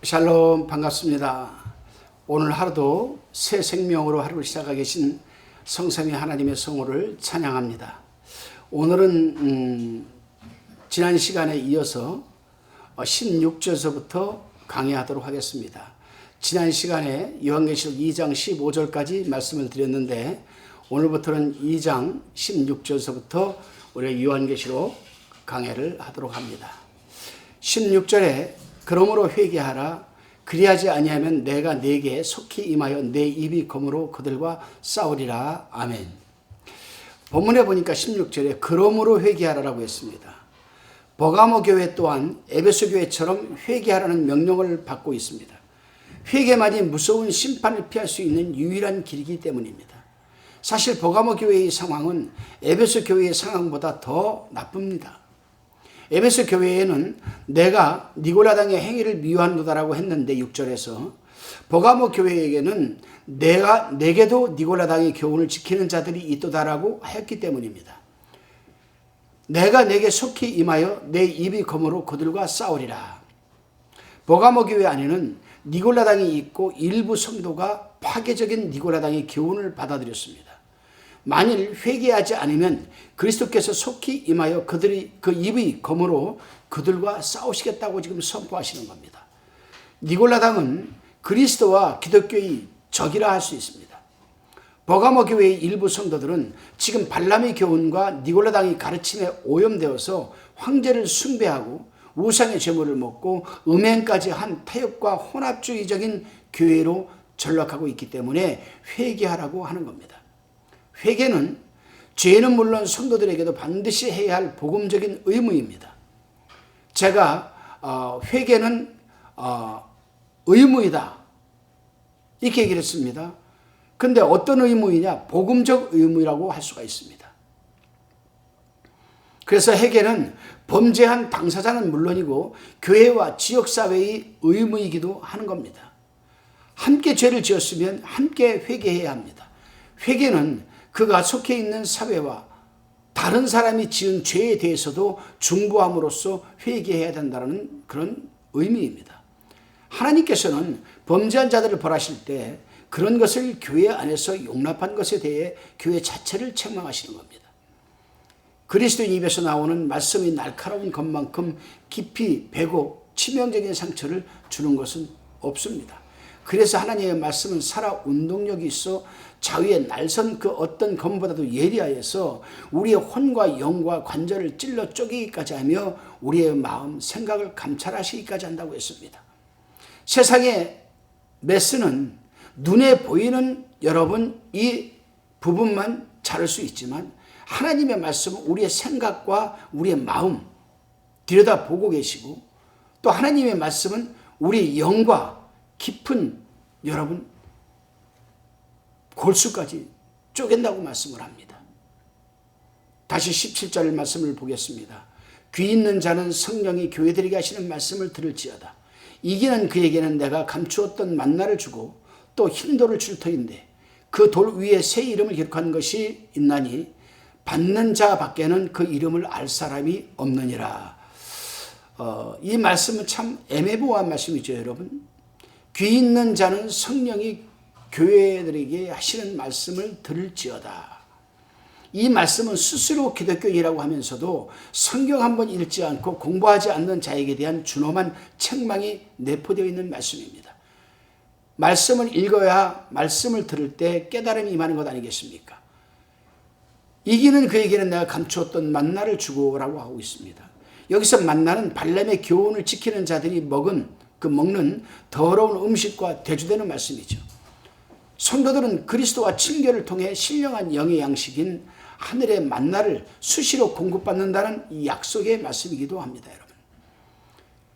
샬롬, 반갑습니다. 오늘 하루도 새 생명으로 하루를 시작하고 계신 성삼위 하나님의 성호를 찬양합니다. 오늘은 지난 시간에 이어서 16절서부터 강의하도록 하겠습니다. 지난 시간에 요한계시록 2장 15절까지 말씀을 드렸는데 오늘부터는 2장 16절서부터 우리 요한계시록 강해를 하도록 합니다. 16절에 그러므로 회개하라. 그리하지 아니하면 내가 네게 속히 임하여 내 입이 검으로 그들과 싸우리라. 아멘. 본문에 보니까 16절에 그러므로 회개하라라고 했습니다. 버가모 교회 또한 에베소 교회처럼 회개하라는 명령을 받고 있습니다. 회개만이 무서운 심판을 피할 수 있는 유일한 길이기 때문입니다. 사실 버가모 교회의 상황은 에베소 교회의 상황보다 더 나쁩니다. 에베소 교회에는 내가 니고라당의 행위를 미워한도다라고 했는데 6절에서 버가모 교회에게는 내게도 니고라당의 교훈을 지키는 자들이 있도다라고 하였기 때문입니다. 내가 내게 속히 임하여 내 입이 검으로 그들과 싸우리라. 버가모 교회 안에는 니고라당이 있고 일부 성도가 파괴적인 니고라당의 교훈을 받아들였습니다. 만일 회개하지 않으면 그리스도께서 속히 임하여 그들이 그 입의 검으로 그들과 싸우시겠다고 지금 선포하시는 겁니다. 니골라당은 그리스도와 기독교의 적이라 할 수 있습니다. 버가모 교회의 일부 성도들은 지금 발람의 교훈과 니골라당의 가르침에 오염되어서 황제를 숭배하고 우상의 제물을 먹고 음행까지 한 타협과 혼합주의적인 교회로 전락하고 있기 때문에 회개하라고 하는 겁니다. 회개는 죄는 물론 성도들에게도 반드시 해야 할 복음적인 의무입니다. 제가 회개는 의무이다 이렇게 얘기를 했습니다. 그런데 어떤 의무이냐? 복음적 의무라고 할 수가 있습니다. 그래서 회개는 범죄한 당사자는 물론이고 교회와 지역사회의 의무이기도 하는 겁니다. 함께 죄를 지었으면 함께 회개해야 합니다. 회개는 그가 속해 있는 사회와 다른 사람이 지은 죄에 대해서도 중보함으로써 회개해야 된다는 그런 의미입니다. 하나님께서는 범죄한 자들을 벌하실 때 그런 것을 교회 안에서 용납한 것에 대해 교회 자체를 책망하시는 겁니다. 그리스도인 입에서 나오는 말씀이 날카로운 것만큼 깊이 베고 치명적인 상처를 주는 것은 없습니다. 그래서 하나님의 말씀은 살아 운동력이 있어 자위에 날선 그 어떤 검보다도 예리하여서 우리의 혼과 영과 관절을 찔러 쪼개기까지 하며 우리의 마음, 생각을 감찰하시기까지 한다고 했습니다. 세상의 메스는 눈에 보이는 여러분 이 부분만 자를 수 있지만 하나님의 말씀은 우리의 생각과 우리의 마음 들여다보고 계시고 또 하나님의 말씀은 우리의 영과 깊은 여러분 골수까지 쪼갠다고 말씀을 합니다. 다시 17절 말씀을 보겠습니다. 귀 있는 자는 성령이 교회들에게 하시는 말씀을 들을지어다. 이기는 그에게는 내가 감추었던 만나를 주고 또 흰 돌을 줄 터인데 그 돌 위에 새 이름을 기록한 것이 있나니 받는 자 밖에는 그 이름을 알 사람이 없느니라. 이 말씀은 참 애매모호한 말씀이죠, 여러분. 귀 있는 자는 성령이 교회들에게 하시는 말씀을 들을지어다. 이 말씀은 스스로 기독교인이라고 하면서도 성경 한번 읽지 않고 공부하지 않는 자에게 대한 준엄한 책망이 내포되어 있는 말씀입니다. 말씀을 읽어야 말씀을 들을 때 깨달음이 임하는 것 아니겠습니까? 이기는 그에게는 내가 감추었던 만나를 주고라고 하고 있습니다. 여기서 만나는 발람의 교훈을 지키는 자들이 먹는 더러운 음식과 대조되는 말씀이죠. 성도들은 그리스도와 친교를 통해 신령한 영의 양식인 하늘의 만나를 수시로 공급받는다는 이 약속의 말씀이기도 합니다. 여러분,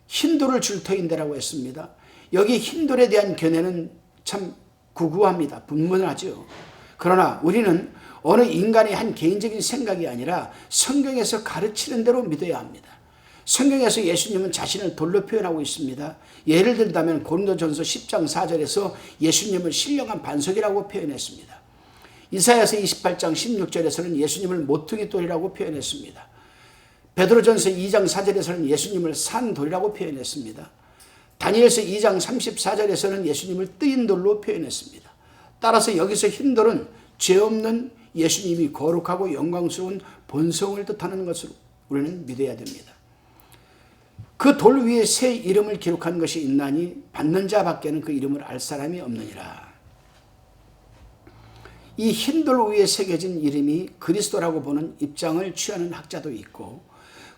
흰돌을 줄 터인데라고 했습니다. 여기 흰돌에 대한 견해는 참 구구합니다. 분분하죠. 그러나 우리는 어느 인간의 한 개인적인 생각이 아니라 성경에서 가르치는 대로 믿어야 합니다. 성경에서 예수님은 자신을 돌로 표현하고 있습니다. 예를 들자면 고린도전서 10장 4절에서 예수님을 신령한 반석이라고 표현했습니다. 이사야서 28장 16절에서는 예수님을 모퉁이 돌이라고 표현했습니다. 베드로전서 2장 4절에서는 예수님을 산돌이라고 표현했습니다. 다니엘서 2장 34절에서는 예수님을 뜨인 돌로 표현했습니다. 따라서 여기서 흰 돌은 죄 없는 예수님이 거룩하고 영광스러운 본성을 뜻하는 것으로 우리는 믿어야 됩니다. 그 돌 위에 새 이름을 기록한 것이 있나니 받는 자 밖에는 그 이름을 알 사람이 없느니라. 이 흰 돌 위에 새겨진 이름이 그리스도라고 보는 입장을 취하는 학자도 있고,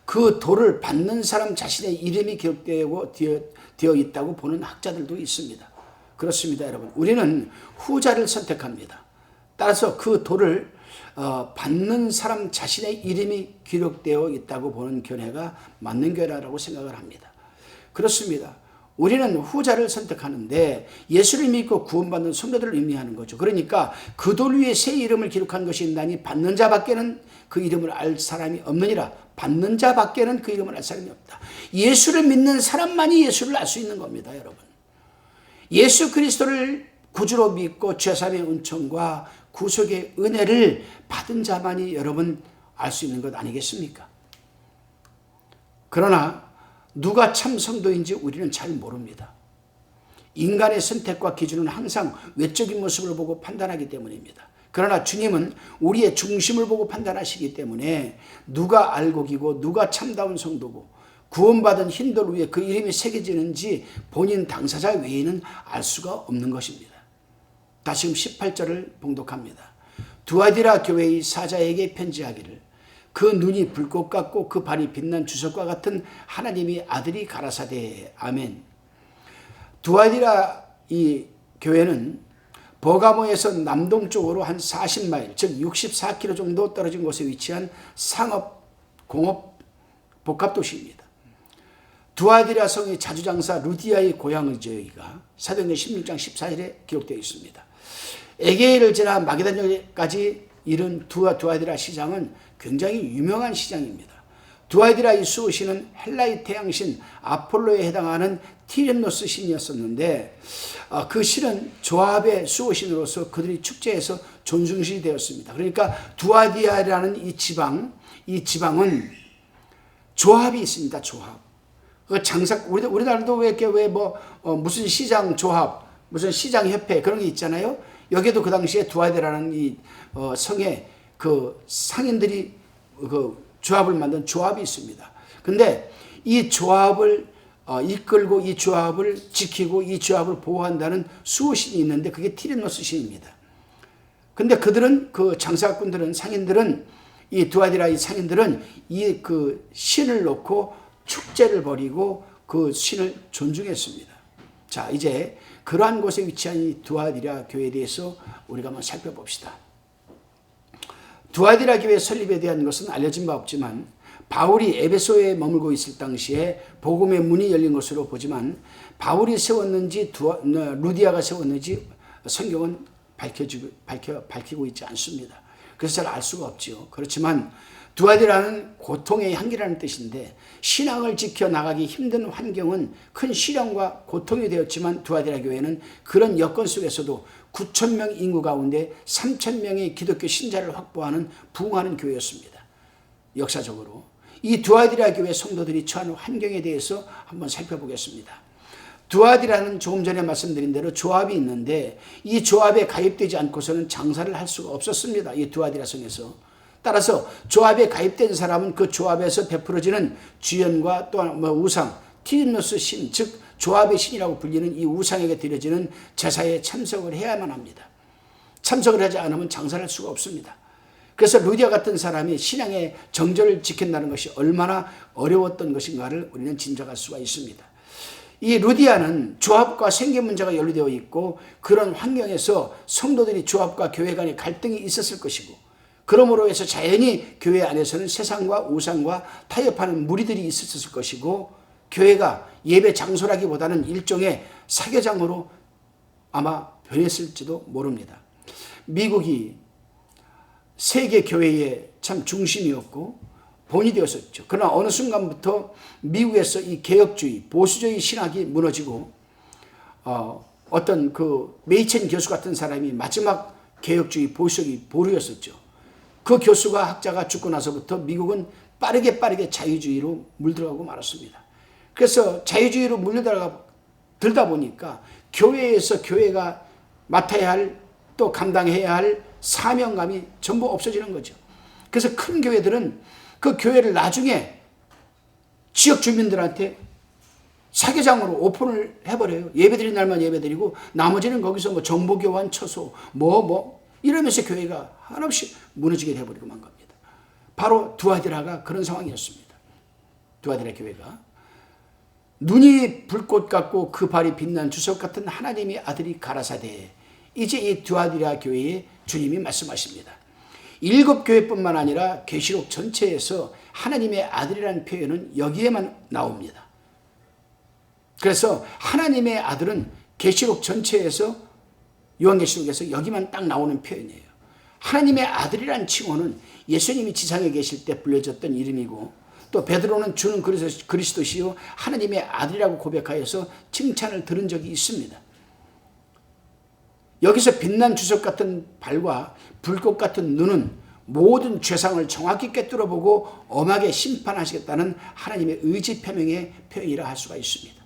그 돌을 받는 사람 자신의 이름이 기록되어 있다고 보는 학자들도 있습니다. 그렇습니다, 여러분. 우리는 후자를 선택합니다. 따라서 그 돌을 받는 사람 자신의 이름이 기록되어 있다고 보는 견해가 맞는 견해라고 생각을 합니다. 그렇습니다. 우리는 후자를 선택하는데 예수를 믿고 구원받는 성도들을 의미하는 거죠. 그러니까 그 돌 위에 새 이름을 기록한 것이 있나니 받는 자 밖에는 그 이름을 알 사람이 없느니라. 받는 자 밖에는 그 이름을 알 사람이 없다. 예수를 믿는 사람만이 예수를 알 수 있는 겁니다, 여러분. 예수 그리스도를 구주로 믿고 죄사함의 은총과 구속의 은혜를 받은 자만이 여러분 알 수 있는 것 아니겠습니까? 그러나 누가 참 성도인지 우리는 잘 모릅니다. 인간의 선택과 기준은 항상 외적인 모습을 보고 판단하기 때문입니다. 그러나 주님은 우리의 중심을 보고 판단하시기 때문에 누가 알곡이고 누가 참다운 성도고 구원받은 흰돌 위에 그 이름이 새겨지는지 본인 당사자 외에는 알 수가 없는 것입니다. 다시금 18절을 봉독합니다. 두아디라 교회의 사자에게 편지하기를 그 눈이 불꽃 같고 그 발이 빛난 주석과 같은 하나님의 아들이 가라사대. 아멘. 두아디라 이 교회는 버가모에서 남동쪽으로 한 40마일, 즉 64km 정도 떨어진 곳에 위치한 상업, 공업 복합도시입니다. 두아디라 성의 자주장사 루디아의 고향이죠. 여기가 사도행전 16장 14절에 기록되어 있습니다. 에게일을 지나 마게도냐까지 이른 두아디라 시장은 굉장히 유명한 시장입니다. 두아디라 이 수호신은 헬라의 태양신 아폴로에 해당하는 티렌노스 신이었었는데 그 신은 조합의 수호신으로서 그들이 축제에서 존중시 되었습니다. 그러니까 두아디아라는 이 지방은 조합이 있습니다. 조합. 그 우리나라도 무슨 시장 조합, 무슨 시장 협회 그런 게 있잖아요. 여기도 그 당시에 두아디라는 이 성에 그 상인들이 그 조합을 만든 조합이 있습니다. 근데 이 조합을 이끌고 이 조합을 지키고 이 조합을 보호한다는 수호신이 있는데 그게 티레노스 신입니다. 근데 그들은 그 장사꾼들은 상인들은 이 두아디라의 상인들은 이 그 신을 놓고 축제를 벌이고 그 신을 존중했습니다. 자, 이제 그러한 곳에 위치한 이 두아디라 교회에 대해서 우리가 한번 살펴봅시다. 두아디라 교회 설립에 대한 것은 알려진 바 없지만 바울이 에베소에 머물고 있을 당시에 복음의 문이 열린 것으로 보지만 바울이 세웠는지 루디아가 세웠는지 성경은 밝히고 있지 않습니다. 그래서 잘 알 수가 없지요. 그렇지만 두아디라는 고통의 향기라는 뜻인데 신앙을 지켜나가기 힘든 환경은 큰 시련과 고통이 되었지만 두아디라 교회는 그런 여건 속에서도 9,000명 인구 가운데 3,000명의 기독교 신자를 확보하는 부흥하는 교회였습니다. 역사적으로 이 두아디라 교회 성도들이 처한 환경에 대해서 한번 살펴보겠습니다. 두아디라는 조금 전에 말씀드린 대로 조합이 있는데 이 조합에 가입되지 않고서는 장사를 할 수가 없었습니다. 이 두아디라 성에서. 따라서 조합에 가입된 사람은 그 조합에서 베풀어지는 주연과 또한 우상, 티레노스 신, 즉 조합의 신이라고 불리는 이 우상에게 드려지는 제사에 참석을 해야만 합니다. 참석을 하지 않으면 장사를 할 수가 없습니다. 그래서 루디아 같은 사람이 신앙의 정절을 지킨다는 것이 얼마나 어려웠던 것인가를 우리는 짐작할 수가 있습니다. 이 루디아는 조합과 생계 문제가 연루되어 있고 그런 환경에서 성도들이 조합과 교회 간의 갈등이 있었을 것이고 그러므로 해서 자연히 교회 안에서는 세상과 우상과 타협하는 무리들이 있었을 것이고 교회가 예배 장소라기보다는 일종의 사교장으로 아마 변했을지도 모릅니다. 미국이 세계 교회의 참 중심이었고 본이 되었었죠. 그러나 어느 순간부터 미국에서 이 개혁주의, 보수주의 신학이 무너지고 어떤 그 메이첸 교수 같은 사람이 마지막 개혁주의, 보수주의 보루였었죠. 그 교수가 학자가 죽고 나서부터 미국은 빠르게 자유주의로 물들어가고 말았습니다. 그래서 자유주의로 물들어가다 들다 보니까 교회에서 교회가 맡아야 할, 또 감당해야 할 사명감이 전부 없어지는 거죠. 그래서 큰 교회들은 그 교회를 나중에 지역 주민들한테 사계장으로 오픈을 해버려요. 예배드린 날만 예배드리고 나머지는 거기서 뭐 정보교환 처소 이러면서 교회가 한없이 무너지게 돼버리고만 겁니다. 바로 두아디라가 그런 상황이었습니다. 두아디라 교회가 눈이 불꽃 같고 그 발이 빛난 주석 같은 하나님의 아들이 가라사대. 이제 이 두아디라 교회에 주님이 말씀하십니다. 7교회뿐만 아니라 계시록 전체에서 하나님의 아들이라는 표현은 여기에만 나옵니다. 그래서 하나님의 아들은 계시록 전체에서, 요한계시록에서 여기만 딱 나오는 표현이에요. 하나님의 아들이라는 칭호는 예수님이 지상에 계실 때 불려졌던 이름이고, 또 베드로는 주는 그리스도시요 하나님의 아들이라고 고백하여서 칭찬을 들은 적이 있습니다. 여기서 빛난 주석 같은 발과 불꽃 같은 눈은 모든 죄상을 정확히 꿰뚫어보고 엄하게 심판하시겠다는 하나님의 의지 표명의 표현이라 할 수가 있습니다.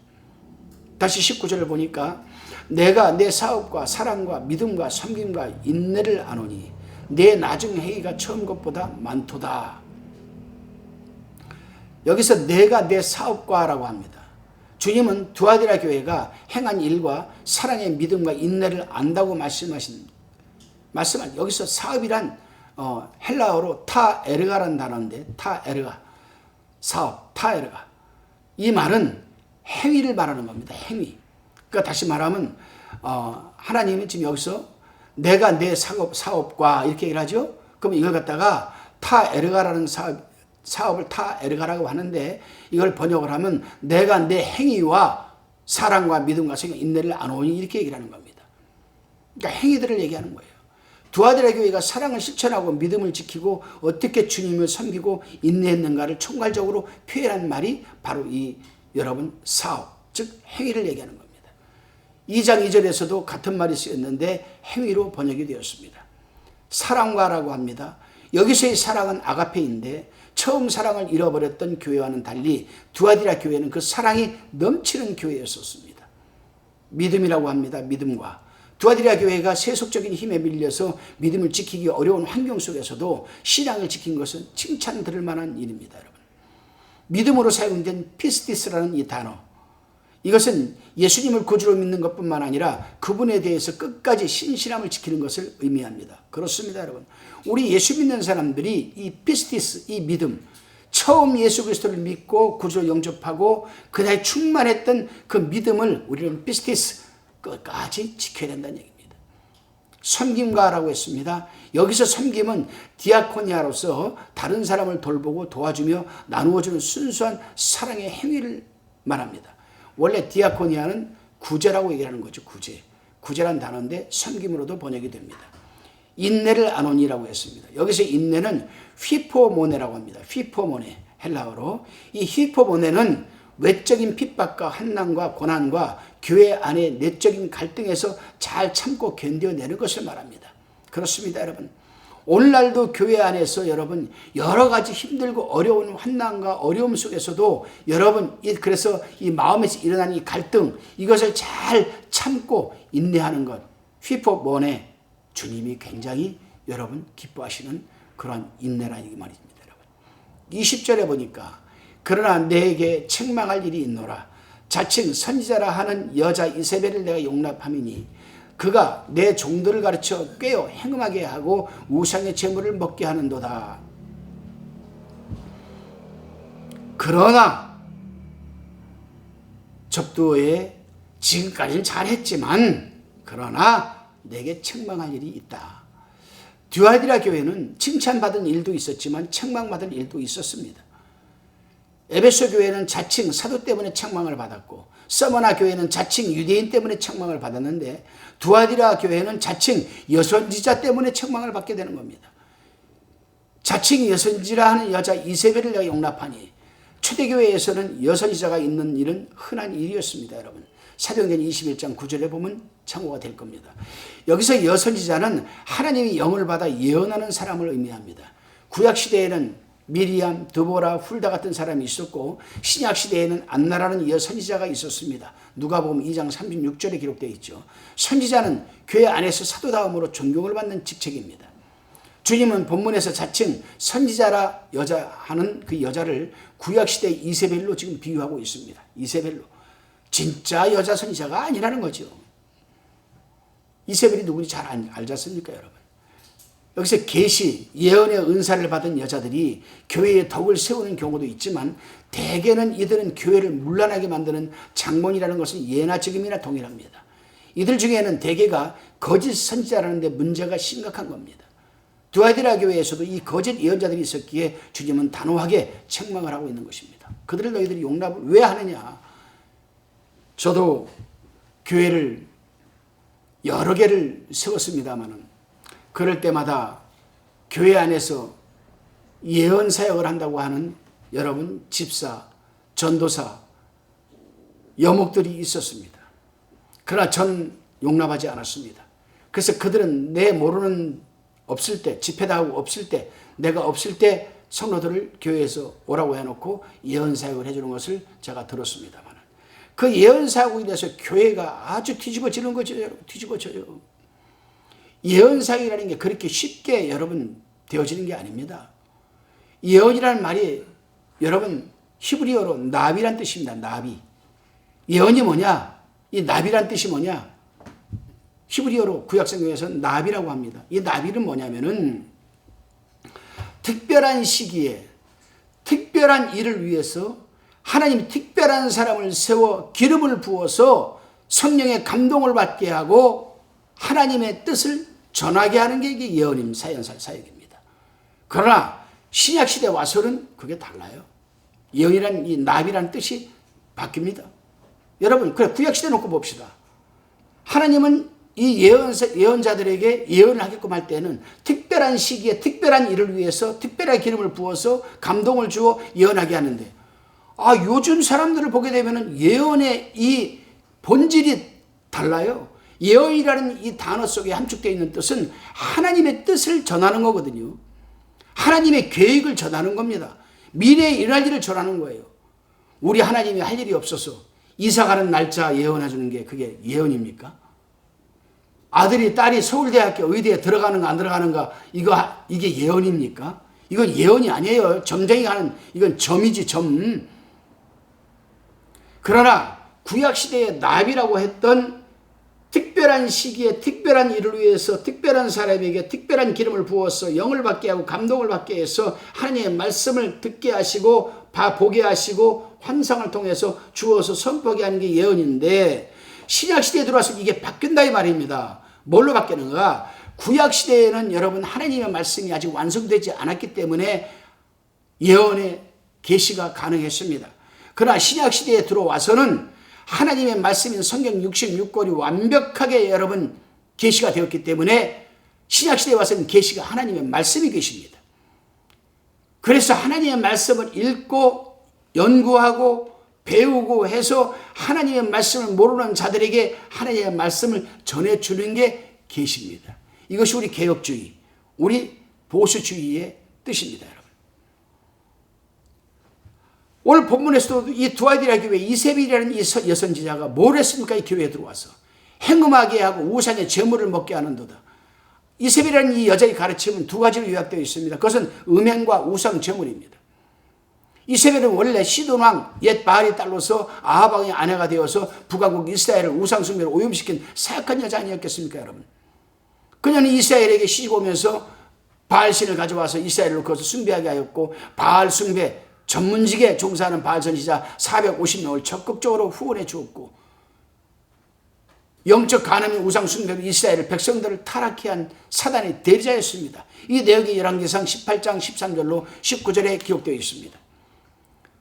다시 19절을 보니까 내가 내 사업과 사랑과 믿음과 섬김과 인내를 아노니 내 나중 행위가 처음 것보다 많도다. 여기서 내가 내 사업과라고 합니다. 주님은 두아디라 교회가 행한 일과 사랑의 믿음과 인내를 안다고 말씀하신 여기서 사업이란 헬라어로 타에르가라는 단어인데, 타에르가, 사업, 타에르가. 이 말은 행위를 말하는 겁니다. 행위. 그러니까 다시 말하면 하나님이 지금 여기서 내가 내 사업과 이렇게 얘기를 하죠. 그럼 이걸 갖다가 타에르가라는 사업을 타에르가라고 하는데, 이걸 번역을 하면 내가 내 행위와 사랑과 믿음과 성경 인내를 안 오니 이렇게 얘기를 하는 겁니다. 그러니까 행위들을 얘기하는 거예요. 두아디라 교회가 사랑을 실천하고 믿음을 지키고 어떻게 주님을 섬기고 인내했는가를 총괄적으로 표현한 말이 바로 이 여러분 사업, 즉 행위를 얘기하는 겁니다. 2장 2절에서도 같은 말이 쓰였는데 행위로 번역이 되었습니다. 사랑과라고 합니다. 여기서의 사랑은 아가페인데 처음 사랑을 잃어버렸던 교회와는 달리 두아디라 교회는 그 사랑이 넘치는 교회였었습니다. 믿음이라고 합니다. 믿음과. 두아디라 교회가 세속적인 힘에 밀려서 믿음을 지키기 어려운 환경 속에서도 신앙을 지킨 것은 칭찬 들을 만한 일입니다. 여러분. 믿음으로 사용된 피스티스라는 이 단어, 이것은 예수님을 구주로 믿는 것뿐만 아니라 그분에 대해서 끝까지 신실함을 지키는 것을 의미합니다. 그렇습니다, 여러분. 우리 예수 믿는 사람들이 이 피스티스, 이 믿음, 처음 예수 그리스도를 믿고 구주로 영접하고 그날 충만했던 그 믿음을 우리는 피스티스 끝까지 지켜야 된다는 얘기입니다. 섬김가라고 했습니다. 여기서 섬김은 디아코니아로서 다른 사람을 돌보고 도와주며 나누어주는 순수한 사랑의 행위를 말합니다. 원래 디아코니아는 구제라고 얘기하는 거죠. 구제란 단어인데 섬김으로도 번역이 됩니다. 인내를 아노니라고 했습니다. 여기서 인내는 휘포모네라고 합니다. 휘포모네, 헬라어로. 이 휘포모네는 외적인 핍박과 환난과 고난과 교회 안의 내적인 갈등에서 잘 참고 견뎌내는 것을 말합니다. 그렇습니다, 여러분. 오늘날도 교회 안에서 여러분 여러 가지 힘들고 어려운 환난과 어려움 속에서도 여러분 그래서 이 마음에서 일어나는 이 갈등, 이것을 잘 참고 인내하는 것, 휘포모네, 주님이 굉장히 여러분 기뻐하시는 그런 인내라는 말입니다. 여러분. 20절에 보니까 그러나 내게 책망할 일이 있노라. 자칭 선지자라 하는 여자 이세벨을 내가 용납함이니 그가 내 종들을 가르쳐 꾀어 행음하게 하고 우상의 제물을 먹게 하는도다. 그러나 접두에 지금까지는 잘했지만 그러나 내게 책망할 일이 있다. 두아디라 교회는 칭찬받은 일도 있었지만 책망받은 일도 있었습니다. 에베소 교회는 자칭 사도 때문에 책망을 받았고 서머나 교회는 자칭 유대인 때문에 책망을 받았는데 두아디라 교회는 자칭 여선지자 때문에 책망을 받게 되는 겁니다. 자칭 여선지라 하는 여자 이세벨을 내가 용납하니 초대교회에서는 여선지자가 있는 일은 흔한 일이었습니다. 여러분. 사도행전 21장 9절에 보면 참고가 될 겁니다. 여기서 여선지자는 하나님이 영을 받아 예언하는 사람을 의미합니다. 구약시대에는 미리암, 드보라, 훌다 같은 사람이 있었고 신약 시대에는 안나라는 여선지자가 있었습니다. 누가복음 2장 36절에 기록되어 있죠. 선지자는 교회 안에서 사도다움으로 존경을 받는 직책입니다. 주님은 본문에서 자칭 선지자라 하는 그 여자를 구약시대 이세벨로 지금 비유하고 있습니다. 이세벨로. 진짜 여자 선지자가 아니라는 거죠. 이세벨이 누군지 잘 알지 않습니까, 여러분? 여기서 계시, 예언의 은사를 받은 여자들이 교회에 덕을 세우는 경우도 있지만 대개는 이들은 교회를 문란하게 만드는 장본이라는 것은 예나 지금이나 동일합니다. 이들 중에는 대개가 거짓 선지자라는 데 문제가 심각한 겁니다. 두아디라 교회에서도 이 거짓 예언자들이 있었기에 주님은 단호하게 책망을 하고 있는 것입니다. 그들을 너희들이 용납을 왜 하느냐? 저도 교회를 여러 개를 세웠습니다마는 그럴 때마다 교회 안에서 예언 사역을 한다고 하는 여러분 집사, 전도사, 여목들이 있었습니다. 그러나 전 용납하지 않았습니다. 그래서 그들은 내 모르는 없을 때, 집회다 하고 없을 때, 내가 없을 때 성도들을 교회에서 오라고 해놓고 예언 사역을 해주는 것을 제가 들었습니다만 그 예언 사역으로 인해서 교회가 아주 뒤집어지는 거죠. 뒤집어져요. 예언 사역이라는 게 그렇게 쉽게 여러분 되어지는 게 아닙니다. 예언이라는 말이 여러분 히브리어로 나비란 뜻입니다. 나비. 예언이 뭐냐? 이 나비란 뜻이 뭐냐? 히브리어로 구약성경에서는 나비라고 합니다. 이 나비는 뭐냐면은 특별한 시기에 특별한 일을 위해서 하나님이 특별한 사람을 세워 기름을 부어서 성령의 감동을 받게 하고 하나님의 뜻을 전하게 하는 게 이게 예언임 사역입니다. 그러나 신약시대 와서는 그게 달라요. 예언이란 이 나비라는 뜻이 바뀝니다. 여러분 그래 구약시대 놓고 봅시다. 하나님은 이 예언자들에게 예언을 하게끔 할 때는 특별한 시기에 특별한 일을 위해서 특별한 기름을 부어서 감동을 주어 예언하게 하는데 요즘 사람들을 보게 되면 예언의 이 본질이 달라요. 예언이라는 이 단어 속에 함축되어 있는 뜻은 하나님의 뜻을 전하는 거거든요. 하나님의 계획을 전하는 겁니다. 미래에 일어날 일을 전하는 거예요. 우리 하나님이 할 일이 없어서 이사가는 날짜 예언해 주는 게 그게 예언입니까? 아들이 딸이 서울대학교 의대에 들어가는가 안 들어가는가 이게 예언입니까? 이건 예언이 아니에요. 점쟁이 가는 이건 점이지 점. 그러나 구약시대의 나비라고 했던 특별한 시기에 특별한 일을 위해서 특별한 사람에게 특별한 기름을 부어서 영을 받게 하고 감동을 받게 해서 하나님의 말씀을 듣게 하시고 보게 하시고 환상을 통해서 주어서 선포하게 하는 게 예언인데 신약시대에 들어와서 이게 바뀐다 이 말입니다. 뭘로 바뀌는가? 구약시대에는 여러분 하나님의 말씀이 아직 완성되지 않았기 때문에 예언의 계시가 가능했습니다. 그러나 신약시대에 들어와서는 하나님의 말씀인 성경 66권이 완벽하게 여러분 계시가 되었기 때문에 신약시대에 와서는 계시가 하나님의 말씀이 계십니다. 그래서 하나님의 말씀을 읽고 연구하고 배우고 해서 하나님의 말씀을 모르는 자들에게 하나님의 말씀을 전해주는 게 계시입니다. 이것이 우리 개혁주의, 우리 보수주의의 뜻입니다. 여러분. 오늘 본문에서도 이 두아디라 교회 이세벨이라는 이 여선지자가 뭘 했습니까? 이 교회에 들어와서 행음하게 하고 우상의 제물을 먹게 하는도다. 이세벨이라는 이 여자의 가르침은 두 가지로 요약되어 있습니다. 그것은 음행과 우상 제물입니다. 이세벨은 원래 시돈왕 옛 바알의 딸로서 아합 왕의 아내가 되어서 북왕국 이스라엘을 우상 숭배로 오염시킨 사악한 여자 아니었겠습니까, 여러분? 그녀는 이스라엘에게 시집 오면서 바알신을 가져와서 이스라엘로 그것을 숭배하게 하였고 바알 숭배 전문직에 종사하는 바알 선지자 450명을 적극적으로 후원해 주었고 영적 간음인 우상 숭배로 이스라엘 백성들을 타락케 한 사단의 대리자였습니다. 이 내용이 열왕기상 18장 13절로 19절에 기록되어 있습니다.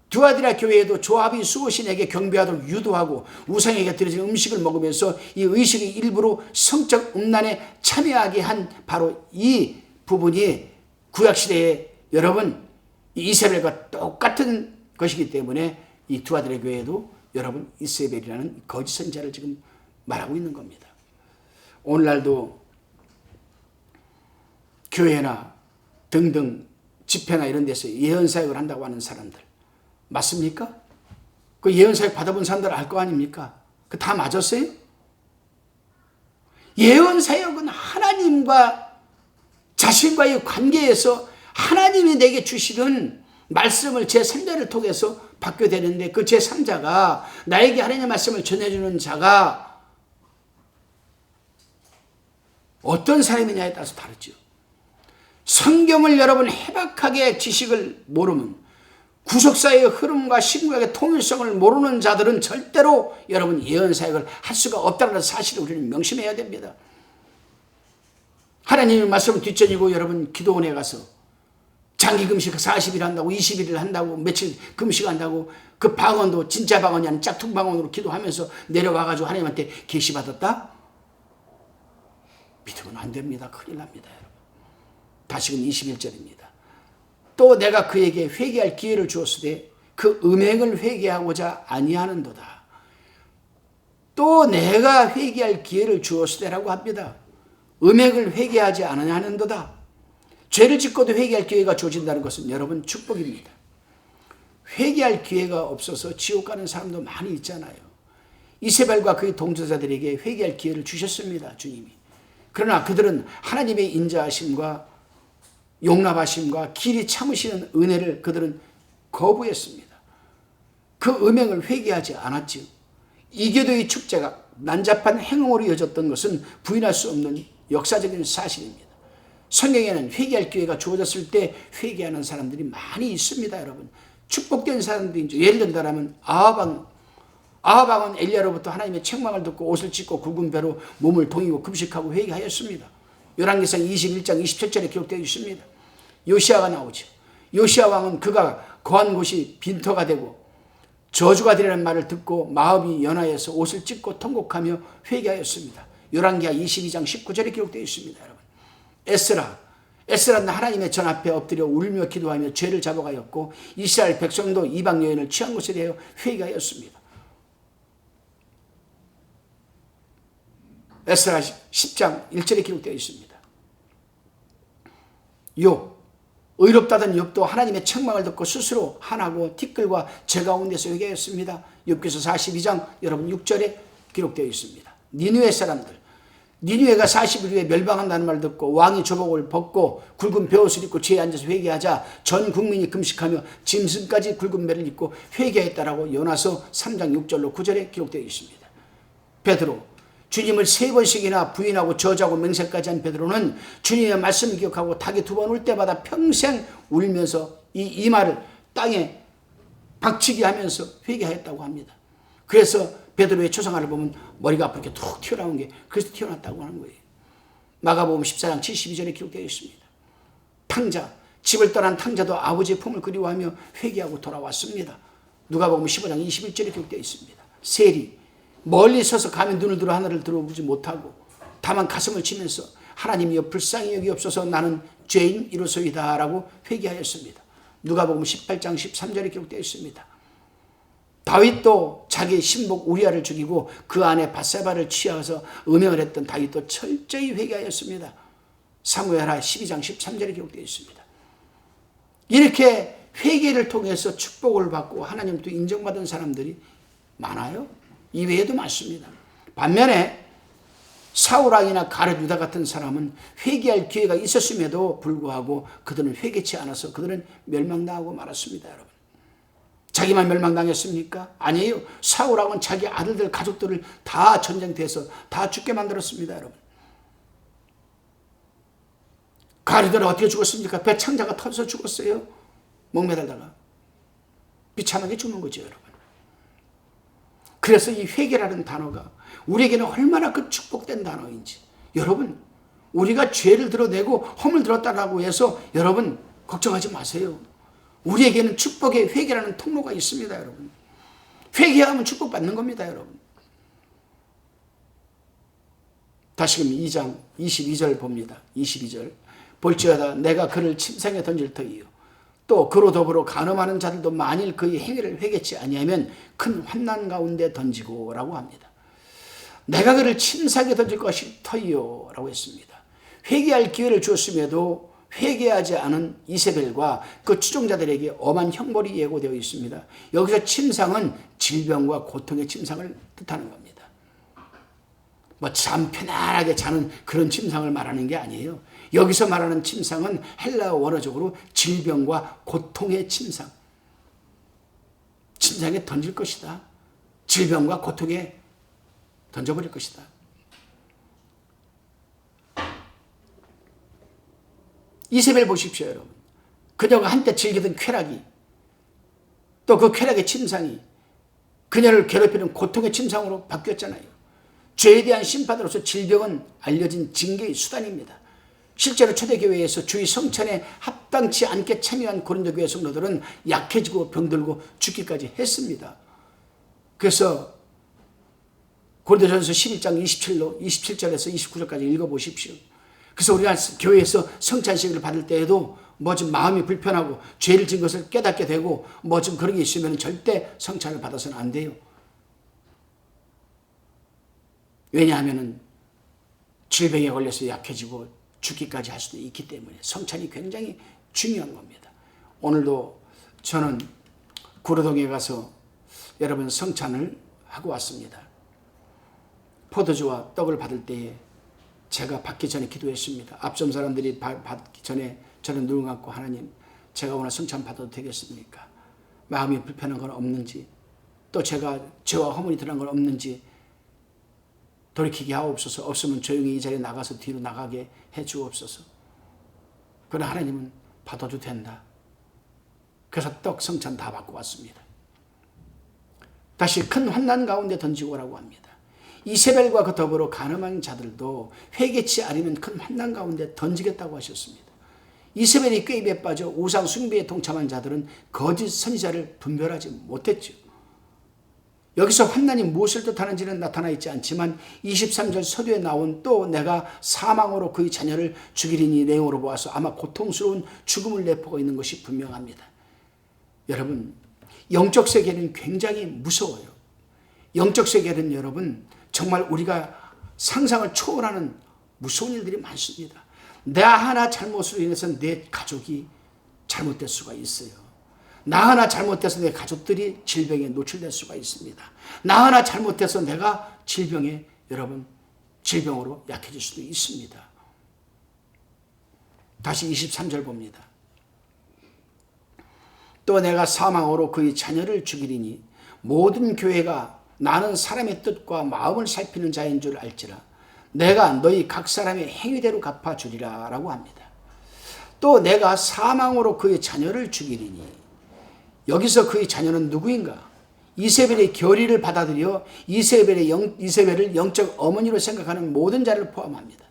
두아디라 교회에도 조합이 수호신에게 경배하도록 유도하고 우상에게 드려진 음식을 먹으면서 이 의식의 일부로 성적 음란에 참여하게 한 바로 이 부분이 구약시대에 여러분 이세벨과 똑같은 것이기 때문에 이 두아디라 교회에도 여러분 이세벨이라는 거짓 선지자를 지금 말하고 있는 겁니다. 오늘날도 교회나 등등 집회나 이런 데서 예언사역을 한다고 하는 사람들. 맞습니까? 그 예언사역 받아본 사람들 알 거 아닙니까? 그 다 맞았어요? 예언사역은 하나님과 자신과의 관계에서 하나님이 내게 주시는 말씀을 제3자를 통해서 받게 되는데, 그 제3자가 나에게 하나님의 말씀을 전해주는 자가 어떤 사람이냐에 따라서 다르죠. 성경을 여러분 해박하게 지식을 모르면, 구속사의 흐름과 신구약의 통일성을 모르는 자들은 절대로 여러분 예언사역을 할 수가 없다는 사실을 우리는 명심해야 됩니다. 하나님의 말씀을 뒷전이고 여러분 기도원에 가서 장기 금식 40일 한다고, 20일을 한다고, 며칠 금식한다고, 그 방언도 진짜 방언이 아닌 짝퉁 방언으로 기도하면서 내려와가지고 하나님한테 계시받았다? 믿으면 안 됩니다. 큰일 납니다, 여러분. 다시금 21절입니다. 또 내가 그에게 회개할 기회를 주었으되 그 음행을 회개하고자 아니하는도다. 또 내가 회개할 기회를 주었으되라고 합니다. 음행을 회개하지 않으냐는도다. 죄를 짓고도 회개할 기회가 주어진다는 것은 여러분 축복입니다. 회개할 기회가 없어서 지옥 가는 사람도 많이 있잖아요. 이세벨과 그의 동조자들에게 회개할 기회를 주셨습니다, 주님이. 그러나 그들은 하나님의 인자하심과 용납하심과 길이 참으시는 은혜를 그들은 거부했습니다. 그 음행을 회개하지 않았지요. 이교도의 축제가 난잡한 행음으로 이어졌던 것은 부인할 수 없는 역사적인 사실입니다. 성경에는 회개할 기회가 주어졌을 때 회개하는 사람들이 많이 있습니다, 여러분. 축복된 사람들이 있죠. 예를 들자면 아하방은 엘리야로부터 하나님의 책망을 듣고 옷을 찢고 굵은 배로 몸을 동이고 금식하고 회개하였습니다. 열왕기상 21장 27절에 기록되어 있습니다. 요시아가 나오죠. 요시아 왕은 그가 거한 곳이 빈터가 되고 저주가 되라는 말을 듣고 마음이 연하여서 옷을 찢고 통곡하며 회개하였습니다. 열왕기하 22장 19절에 기록되어 있습니다, 여러분. 에스라는 하나님의 전 앞에 엎드려 울며 기도하며 죄를 잡아가였고, 이스라엘 백성도 이방 여인을 취한 것에 대하여 회개하였습니다. 에스라 10장 1절에 기록되어 있습니다. 의롭다던 욥도 하나님의 책망을 듣고 스스로 한하고 티끌과 제 가운데서 회개하였습니다. 욥기서 42장 여러분 6절에 기록되어 있습니다. 니느웨 사람들, 니느웨가 40일 후에 멸망한다는 말을 듣고 왕이 조복을 벗고 굵은 베옷을 입고 죄에 앉아서 회개하자 전 국민이 금식하며 짐승까지 굵은 배를 입고 회개했다라고 요나서 3장 6절로 9절에 기록되어 있습니다. 베드로, 주님을 3번씩이나 부인하고 저주하고 맹세까지 한 베드로는 주님의 말씀을 기억하고 닭이 2번 울 때마다 평생 울면서 이 이마를 땅에 박치기 하면서 회개하였다고 합니다. 그래서 베드로의 초상화를 보면 머리가 앞으로 이렇게 툭 튀어나온 게 그래서 튀어났다고 하는 거예요. 마가복음 14장 72절에 기록되어 있습니다. 탕자, 집을 떠난 탕자도 아버지의 품을 그리워하며 회개하고 돌아왔습니다. 누가복음 15장 21절에 기록되어 있습니다. 세리, 멀리 서서 감히 눈을 들어 하늘을 들어보지 못하고 다만 가슴을 치면서 하나님이여 불쌍히 여기옵소서 나는 죄인 이로소이다 라고 회개하였습니다. 누가복음 18장 13절에 기록되어 있습니다. 다윗도 자기의 신복 우리아를 죽이고 그 안에 밧세바를 취하서 음행을 했던 다윗도 철저히 회개하였습니다. 사무엘하 12장 13절에 기록되어 있습니다. 이렇게 회개를 통해서 축복을 받고 하나님도 인정받은 사람들이 많아요. 이외에도 많습니다. 반면에 사울왕이나 가룟 유다 같은 사람은 회개할 기회가 있었음에도 불구하고 그들은 회개치 않아서 그들은 멸망당하고 말았습니다, 여러분. 자기만 멸망당했습니까? 아니에요. 사울왕은 자기 아들들 가족들을 다 전쟁터에서 다 죽게 만들었습니다, 여러분. 가룟유다는 어떻게 죽었습니까? 배 창자가 터져서 죽었어요. 목매달다가 비참하게 죽는 거죠, 여러분. 그래서 이 회개라는 단어가 우리에게는 얼마나 그 축복된 단어인지, 여러분, 우리가 죄를 드러내고 험을 들었다고 해서 여러분 걱정하지 마세요. 우리에게는 축복의 회개라는 통로가 있습니다, 여러분. 회개하면 축복받는 겁니다, 여러분. 다시금 2장 22절 봅니다. 22절. 볼지어다 내가 그를 침상에 던질 터이요. 또 그로 더불어 간음하는 자들도 만일 그의 행위를 회개치 아니하면 큰 환난 가운데 던지고 라고 합니다. 내가 그를 침상에 던질 것이 터이요 라고 했습니다. 회개할 기회를 주었음에도 회개하지 않은 이세벨과 그 추종자들에게 엄한 형벌이 예고되어 있습니다. 여기서 침상은 질병과 고통의 침상을 뜻하는 겁니다. 뭐 잠 편안하게 자는 그런 침상을 말하는 게 아니에요. 여기서 말하는 침상은 헬라어 원어적으로 질병과 고통의 침상. 침상에 던질 것이다. 질병과 고통에 던져버릴 것이다. 이세벨 보십시오, 여러분. 그녀가 한때 즐기던 쾌락이, 또 그 쾌락의 침상이 그녀를 괴롭히는 고통의 침상으로 바뀌었잖아요. 죄에 대한 심판으로서 질병은 알려진 징계의 수단입니다. 실제로 초대교회에서 주의 성찬에 합당치 않게 참여한 고린도 교회 성도들은 약해지고 병들고 죽기까지 했습니다. 그래서 고린도전서 11장 27절에서 29절까지 읽어보십시오. 그래서 우리가 교회에서 성찬식을 받을 때에도 뭐 좀 마음이 불편하고 죄를 진 것을 깨닫게 되고 뭐 좀 그런 게 있으면 절대 성찬을 받아서는 안 돼요. 왜냐하면 질병에 걸려서 약해지고 죽기까지 할 수도 있기 때문에 성찬이 굉장히 중요한 겁니다. 오늘도 저는 구로동에 가서 여러분 성찬을 하고 왔습니다. 포도주와 떡을 받을 때에 제가 받기 전에 기도했습니다. 앞선 사람들이 받기 전에 저는 눈을 감고 하나님, 제가 오늘 성찬 받아도 되겠습니까? 마음이 불편한 건 없는지, 또 제가 죄와 허물이 드러난 건 없는지 돌이키게 하옵소서. 없으면 조용히 이 자리에 나가서 뒤로 나가게 해 주옵소서. 그러나 하나님은 받아도 된다. 그래서 떡 성찬 다 받고 왔습니다. 다시 큰 환난 가운데 던지고 오라고 합니다. 이세벨과 그 더불어 간음한 자들도 회개치 않으면 큰 환난 가운데 던지겠다고 하셨습니다. 이세벨이 꾀입에 빠져 우상 숭배에 동참한 자들은 거짓 선지자를 분별하지 못했죠. 여기서 환난이 무엇을 뜻하는지는 나타나 있지 않지만 23절 서두에 나온 또 내가 사망으로 그의 자녀를 죽이리니 내용으로 보아서 아마 고통스러운 죽음을 내포하고 있는 것이 분명합니다. 여러분, 영적 세계는 굉장히 무서워요. 영적 세계는 여러분 정말 우리가 상상을 초월하는 무서운 일들이 많습니다. 나 하나 잘못으로 인해서 내 가족이 잘못될 수가 있어요. 나 하나 잘못해서 내 가족들이 질병에 노출될 수가 있습니다. 나 하나 잘못해서 내가 질병에 여러분 질병으로 약해질 수도 있습니다. 다시 23절 봅니다. 또 내가 사망으로 그의 자녀를 죽이리니 모든 교회가 나는 사람의 뜻과 마음을 살피는 자인 줄 알지라 내가 너희 각 사람의 행위대로 갚아주리라 라고 합니다. 또 내가 사망으로 그의 자녀를 죽이리니 여기서 그의 자녀는 누구인가? 이세벨의 결의를 받아들여 이세벨을 영적 어머니로 생각하는 모든 자를 포함합니다.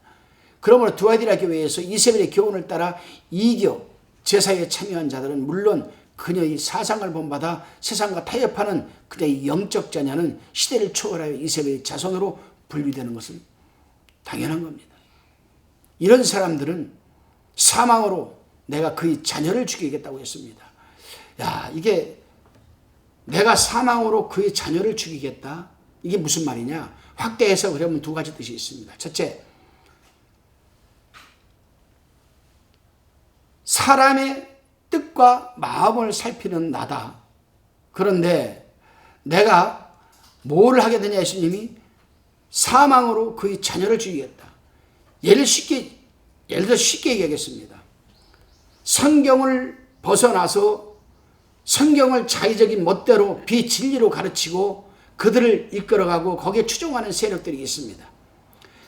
그러므로 두아디라 교회에서 이세벨의 교훈을 따라 이겨 제사에 참여한 자들은 물론 그녀의 사상을 본받아 세상과 타협하는 그녀의 영적 자녀는 시대를 초월하여 이세벨의 자손으로 분류되는 것은 당연한 겁니다. 이런 사람들은 사망으로 내가 그의 자녀를 죽이겠다고 했습니다. 야, 이게 내가 사망으로 그의 자녀를 죽이겠다? 이게 무슨 말이냐? 확대 해석을 하면 두 가지 뜻이 있습니다. 첫째, 사람의 뜻과 마음을 살피는 나다. 그런데 내가 뭘 하게 되냐 예수님이 사망으로 그의 자녀를 죽이겠다. 예를 들어 쉽게 얘기하겠습니다. 성경을 벗어나서 성경을 자의적인 멋대로 비진리로 가르치고 그들을 이끌어가고 거기에 추종하는 세력들이 있습니다.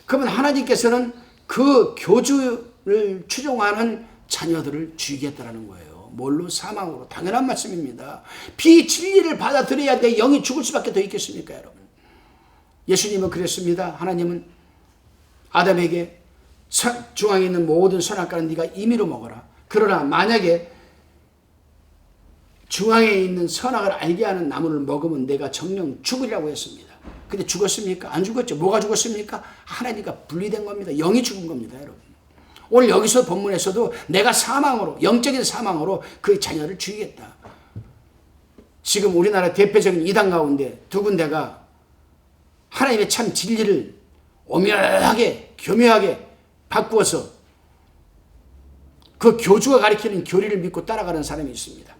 그러면 하나님께서는 그 교주를 추종하는 자녀들을 죽이겠다라는 거예요. 뭘로? 사망으로. 당연한 말씀입니다. 비진리를 받아들여야 내 영이 죽을 수밖에 더 있겠습니까, 여러분? 예수님은 그랬습니다. 하나님은 아담에게 중앙에 있는 모든 선악과는 네가 임의로 먹어라. 그러나 만약에 중앙에 있는 선악을 알게 하는 나무를 먹으면 내가 정령 죽으리라고 했습니다. 근데 죽었습니까? 안 죽었죠. 뭐가 죽었습니까? 하나님과 분리된 겁니다. 영이 죽은 겁니다, 여러분. 오늘 여기서 본문에서도 내가 사망으로, 영적인 사망으로 그 자녀를 죽이겠다. 지금 우리나라 대표적인 이단 가운데 두 군데가 하나님의 참 진리를 오묘하게 교묘하게 바꾸어서 그 교주가 가리키는 교리를 믿고 따라가는 사람이 있습니다.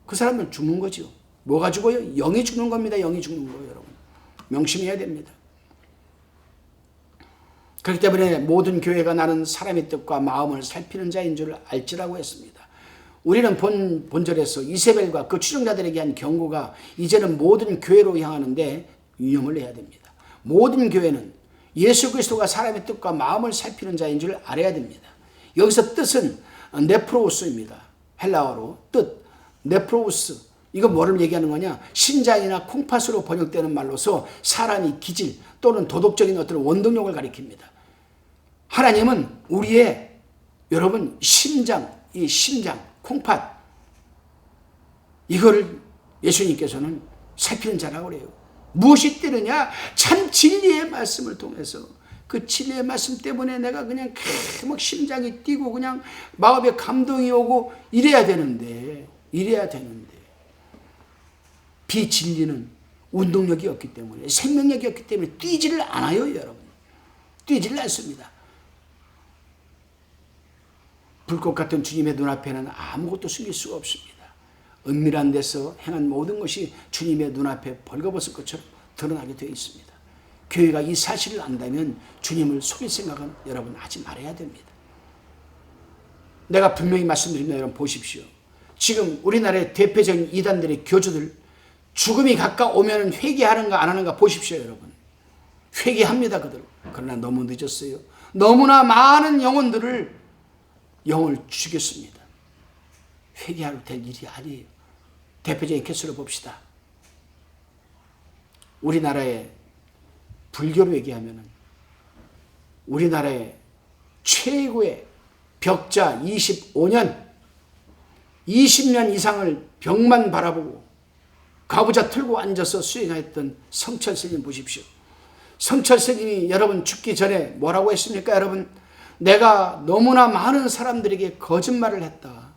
그 사람은 죽는 거죠. 뭐가 죽어요? 영이 죽는 겁니다. 영이 죽는 거예요, 여러분. 명심해야 됩니다. 그렇기 때문에 모든 교회가 나는 사람의 뜻과 마음을 살피는 자인 줄 알지라고 했습니다. 우리는 본절에서 이세벨과 그 추종자들에게 한 경고가 이제는 모든 교회로 향하는데 유념을 해야 됩니다. 모든 교회는 예수 그리스도가 사람의 뜻과 마음을 살피는 자인 줄 알아야 됩니다. 여기서 뜻은 네프로우스입니다. 헬라어로 뜻, 네프로우스. 이거 뭐를 얘기하는 거냐? 심장이나 콩팥으로 번역되는 말로서 사람이 기질 또는 도덕적인 어떤 원동력을 가리킵니다. 하나님은 우리의 여러분 심장, 이 심장, 콩팥 이거를 예수님께서는 살피는 자라고 그래요. 무엇이 뛰느냐? 참 진리의 말씀을 통해서 그 진리의 말씀 때문에 내가 그냥 막 심장이 뛰고 그냥 마음에 감동이 오고 이래야 되는데 비진리는 운동력이 없기 때문에 생명력이 없기 때문에 뛰지를 않아요, 여러분. 뛰지를 않습니다. 불꽃 같은 주님의 눈앞에는 아무것도 숨길 수가 없습니다. 은밀한 데서 행한 모든 것이 주님의 눈앞에 벌거벗은 것처럼 드러나게 되어 있습니다. 교회가 이 사실을 안다면 주님을 속일 생각은 여러분 하지 말아야 됩니다. 내가 분명히 말씀드립니다. 여러분 보십시오. 지금 우리나라의 대표적인 이단들의 교주들 죽음이 가까우면 회개하는가 안 하는가 보십시오, 여러분. 회개합니다, 그들. 그러나 너무 늦었어요. 너무나 많은 영혼을 죽였습니다. 회개할 될 일이 아니에요. 대표적인 케이스를 봅시다. 우리나라의 불교로 얘기하면 우리나라의 최고의 벽자 25년 20년 이상을 벽만 바라보고 가부좌 틀고 앉아서 수행하였던 성철 스님 보십시오. 성철 스님이 여러분 죽기 전에 뭐라고 했습니까? 여러분, 내가 너무나 많은 사람들에게 거짓말을 했다.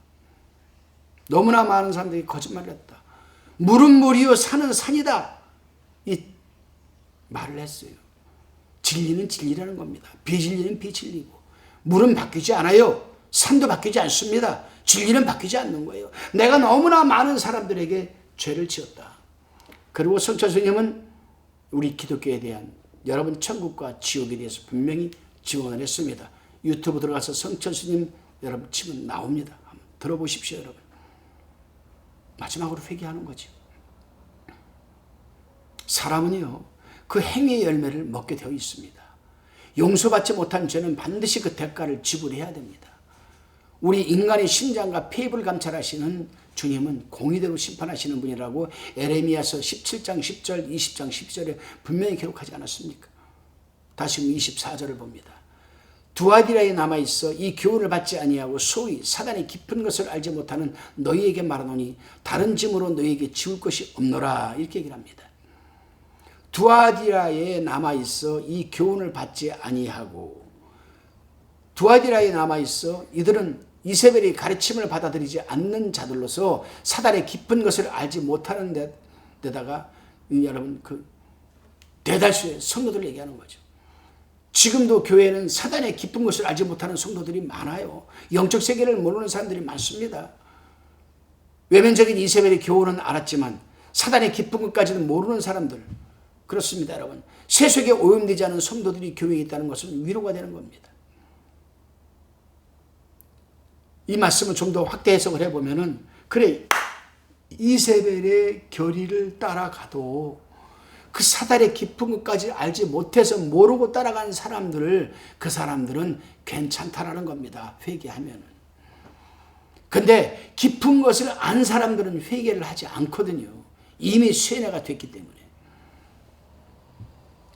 너무나 많은 사람들에게 거짓말을 했다. 물은 물이요 산은 산이다. 이 말을 했어요. 진리는 진리라는 겁니다. 비진리는 비진리고 물은 바뀌지 않아요. 산도 바뀌지 않습니다. 진리는 바뀌지 않는 거예요. 내가 너무나 많은 사람들에게 죄를 지었다. 그리고 성철 스님은 우리 기독교에 대한 여러분 천국과 지옥에 대해서 분명히 증언을 했습니다. 유튜브 들어가서 성철 스님 여러분 치면 나옵니다. 한번 들어보십시오, 여러분. 마지막으로 회개하는 거죠. 사람은요, 그 행위의 열매를 먹게 되어 있습니다. 용서받지 못한 죄는 반드시 그 대가를 지불해야 됩니다. 우리 인간의 심장과 폐입을 감찰하시는 주님은 공의대로 심판하시는 분이라고 에레미야서 17장 10절, 20장 12절에 분명히 기록하지 않았습니까? 다시 24절을 봅니다. 두아디라에 남아있어 이 교훈을 받지 아니하고 소위 사단의 깊은 것을 알지 못하는 너희에게 말하노니 다른 짐으로 너희에게 지울 것이 없노라, 이렇게 얘기를 합니다. 두아디라에 남아있어 이 교훈을 받지 아니하고, 두아디라에 남아있어 이들은 이세벨의 가르침을 받아들이지 않는 자들로서 사단의 깊은 것을 알지 못하는 데다가 여러분 그 대다수의 성도들을 얘기하는 거죠. 지금도 교회는 사단의 깊은 것을 알지 못하는 성도들이 많아요. 영적 세계를 모르는 사람들이 많습니다. 외면적인 이세벨의 교훈은 알았지만 사단의 깊은 것까지는 모르는 사람들, 그렇습니다, 여러분. 세속에 오염되지 않은 성도들이 교회에 있다는 것은 위로가 되는 겁니다. 이 말씀을 좀 더 확대 해석을 해보면은, 그래, 이세벨의 결의를 따라가도 그 사단의 깊은 것까지 알지 못해서 모르고 따라간 사람들을, 그 사람들은 괜찮다라는 겁니다. 회개하면은. 근데 깊은 것을 안 사람들은 회개를 하지 않거든요. 이미 쇠뇌가 됐기 때문에.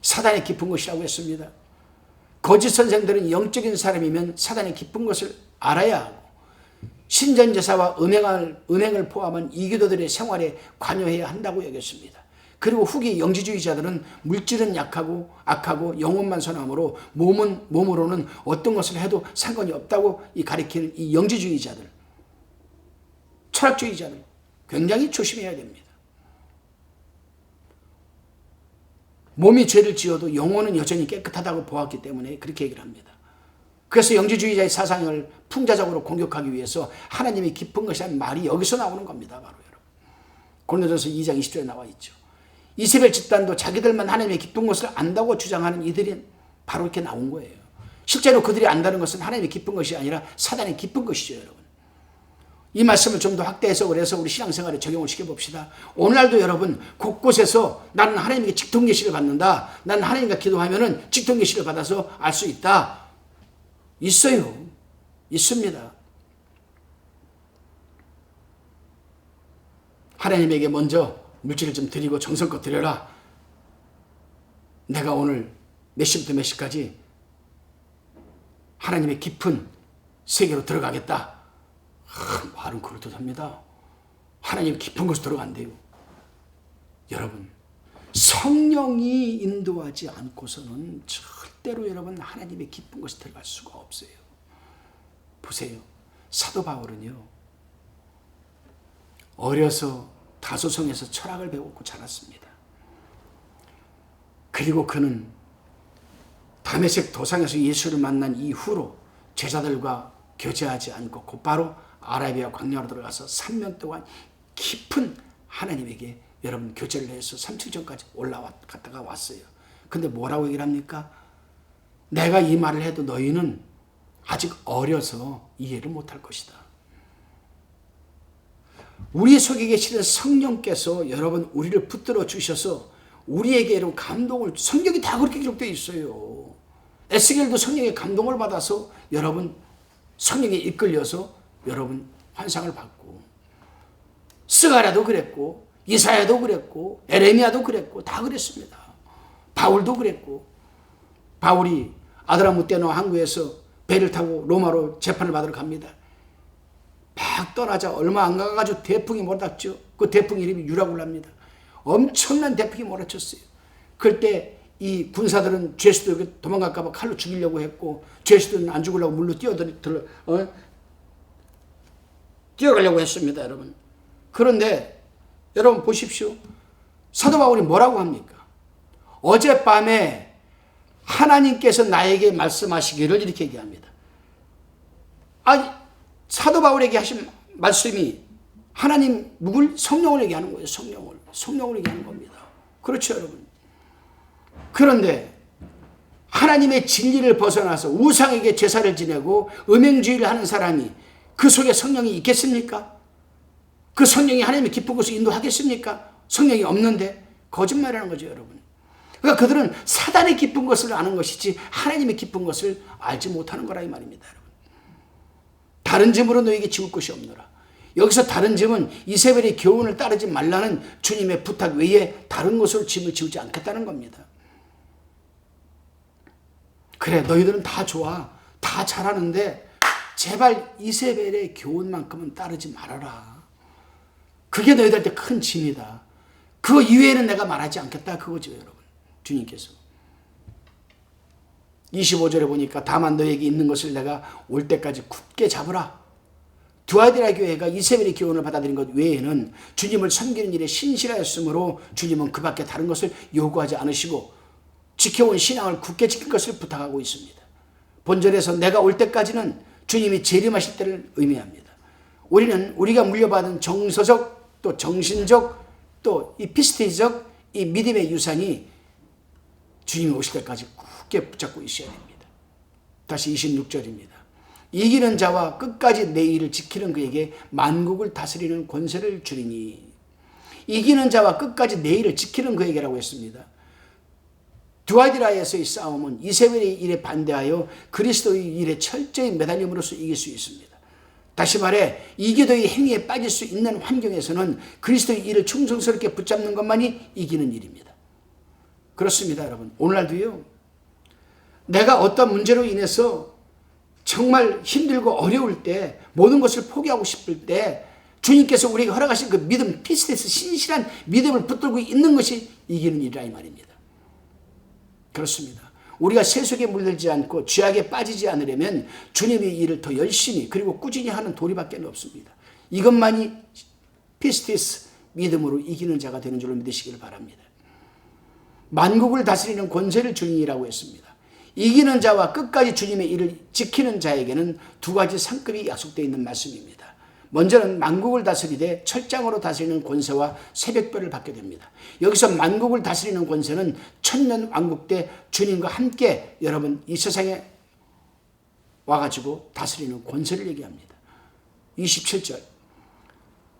사단의 깊은 것이라고 했습니다. 거짓 선생들은 영적인 사람이면 사단의 깊은 것을 알아야 하고, 신전제사와 은행을 포함한 이교도들의 생활에 관여해야 한다고 여겼습니다. 그리고 후기 영지주의자들은 물질은 약하고 악하고 영혼만 선함으로 몸으로는 어떤 것을 해도 상관이 없다고 가리키는 이 영지주의자들, 철학주의자들 굉장히 조심해야 됩니다. 몸이 죄를 지어도 영혼은 여전히 깨끗하다고 보았기 때문에 그렇게 얘기를 합니다. 그래서 영지주의자의 사상을 풍자적으로 공격하기 위해서 하나님이 기쁜 것이라는 말이 여기서 나오는 겁니다. 바로 여러분. 고린도전서 2장 20절에 나와 있죠. 이세벨 집단도 자기들만 하나님의 기쁜 것을 안다고 주장하는 이들이 바로 이렇게 나온 거예요. 실제로 그들이 안다는 것은 하나님의 기쁜 것이 아니라 사단의 기쁜 것이죠, 여러분. 이 말씀을 좀 더 확대해서 그래서 우리 신앙생활에 적용을 시켜봅시다. 오늘날도 여러분 곳곳에서 나는 하나님에게 직통계시를 받는다. 나는 하나님과 기도하면은 직통계시를 받아서 알 수 있다. 있어요. 있습니다. 하나님에게 먼저 물질을 좀 드리고 정성껏 드려라. 내가 오늘 몇 시부터 몇 시까지 하나님의 깊은 세계로 들어가겠다. 말은 그럴듯합니다. 하나님 깊은 곳으로 들어간대요. 여러분, 성령이 인도하지 않고서는 절대로 여러분 하나님의 깊은 곳에 들어갈 수가 없어요. 보세요. 사도 바울은요, 어려서 다소성에서 철학을 배웠고 자랐습니다. 그리고 그는 다메섹 도상에서 예수를 만난 이후로 제자들과 교제하지 않고 곧바로 아라비아 광야로 들어가서 3년 동안 깊은 하나님에게 여러분 교제를 해서 3층전까지 올라갔다가 왔어요. 근데 뭐라고 얘기를 합니까? 내가 이 말을 해도 너희는 아직 어려서 이해를 못할 것이다. 우리 속에 계시는 성령께서 여러분 우리를 붙들어 주셔서 우리에게 이런 감동을, 성경이 다 그렇게 기록되어 있어요. 에스겔도 성령의 감동을 받아서 여러분 성령에 이끌려서 여러분 환상을 받고, 스가랴도 그랬고, 이사야도 그랬고, 에레미야도 그랬고, 다 그랬습니다. 바울도 그랬고, 바울이 아드라무테노 항구에서 배를 타고 로마로 재판을 받으러 갑니다. 막 떠나자 얼마 안 가가지고 대풍이 몰아닥죠. 그 대풍 이름이 유라굴라입니다. 엄청난 대풍이 몰아쳤어요. 그럴 때 이 군사들은 죄수들 도망갈까 봐 칼로 죽이려고 했고, 죄수들은 안 죽으려고 물로 뛰어가려고 했습니다, 여러분. 그런데 여러분 보십시오. 사도 바울이 뭐라고 합니까? 어젯밤에 하나님께서 나에게 말씀하시기를 이렇게 얘기합니다. 아니, 사도 바울에게 하신 말씀이 하나님 누굴? 성령을 얘기하는 거예요. 성령을 얘기하는 겁니다. 그렇죠, 여러분. 그런데 하나님의 진리를 벗어나서 우상에게 제사를 지내고 음행주의를 하는 사람이 그 속에 성령이 있겠습니까? 그 성령이 하나님의 기쁜 곳을 인도하겠습니까? 성령이 없는데 거짓말하는 거죠, 여러분. 그러니까 그들은 사단의 기쁜 것을 아는 것이지 하나님의 기쁜 것을 알지 못하는 거라 이 말입니다, 여러분. 다른 짐으로 너에게 지울 것이 없노라. 여기서 다른 짐은 이세벨의 교훈을 따르지 말라는 주님의 부탁 외에 다른 것으로 짐을 지우지 않겠다는 겁니다. 그래, 너희들은 다 좋아, 다 잘하는데 제발 이세벨의 교훈만큼은 따르지 말아라. 그게 너희들한테 큰 짐이다. 그거 이외에는 내가 말하지 않겠다, 그거죠, 여러분. 주님께서 25절에 보니까 다만 너에게 있는 것을 내가 올 때까지 굳게 잡으라. 두아디라 교회가 이세벨의 교훈을 받아들인 것 외에는 주님을 섬기는 일에 신실하였으므로 주님은 그 밖에 다른 것을 요구하지 않으시고 지켜온 신앙을 굳게 지킬 것을 부탁하고 있습니다. 본절에서 내가 올 때까지는 주님이 재림하실 때를 의미합니다. 우리는 우리가 물려받은 정서적 또 정신적 또 이 피스티적 이 믿음의 유산이 주님이 오실 때까지 굳게 붙잡고 있어야 됩니다. 다시 26절입니다. 이기는 자와 끝까지 내 일을 지키는 그에게 만국을 다스리는 권세를 주리니. 이기는 자와 끝까지 내 일을 지키는 그에게라고 했습니다. 두아디라에서의 싸움은 이세벨의 일에 반대하여 그리스도의 일에 철저히 매달림으로써 이길 수 있습니다. 다시 말해 이기도의 행위에 빠질 수 있는 환경에서는 그리스도의 일을 충성스럽게 붙잡는 것만이 이기는 일입니다. 그렇습니다, 여러분. 오늘날도요, 내가 어떤 문제로 인해서 정말 힘들고 어려울 때, 모든 것을 포기하고 싶을 때 주님께서 우리에게 허락하신 그 믿음, 피스테스, 신실한 믿음을 붙들고 있는 것이 이기는 일이라 이 말입니다. 그렇습니다. 우리가 세속에 물들지 않고 죄악에 빠지지 않으려면 주님의 일을 더 열심히 그리고 꾸준히 하는 도리밖에 없습니다. 이것만이 피스티스, 믿음으로 이기는 자가 되는 줄로 믿으시기를 바랍니다. 만국을 다스리는 권세를 주니라고 했습니다. 이기는 자와 끝까지 주님의 일을 지키는 자에게는 두 가지 상급이 약속되어 있는 말씀입니다. 먼저는 만국을 다스리되 철장으로 다스리는 권세와 새벽별을 받게 됩니다. 여기서 만국을 다스리는 권세는 천년 왕국 때 주님과 함께 여러분 이 세상에 와가지고 다스리는 권세를 얘기합니다. 27절